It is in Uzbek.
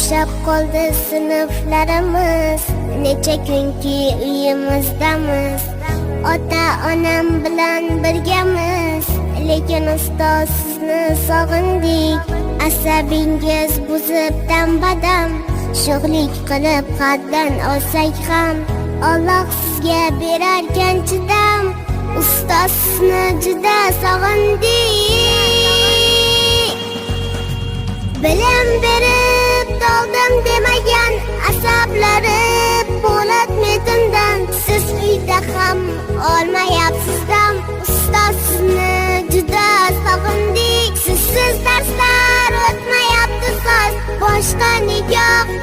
Bo'shab qoldi sinflarimiz, necha kunki uyimizdamiz. Ota-onam bilan birgamiz, lekin ustoz sizni sog'indik. Asabingiz buzib dam-badam, sho'xlik qilib haddan olsak ham, Alloh sizga berarkan chidam. Ustoz sizni juda sog'indik. Bilim berib toldim demagan asablari po'lat metindan. Siz uyda ham olmayapsiz dam. Ustoz sizni juda sog'indik. Sizsiz darslar o'tmayapti so'z, boshqa nigoh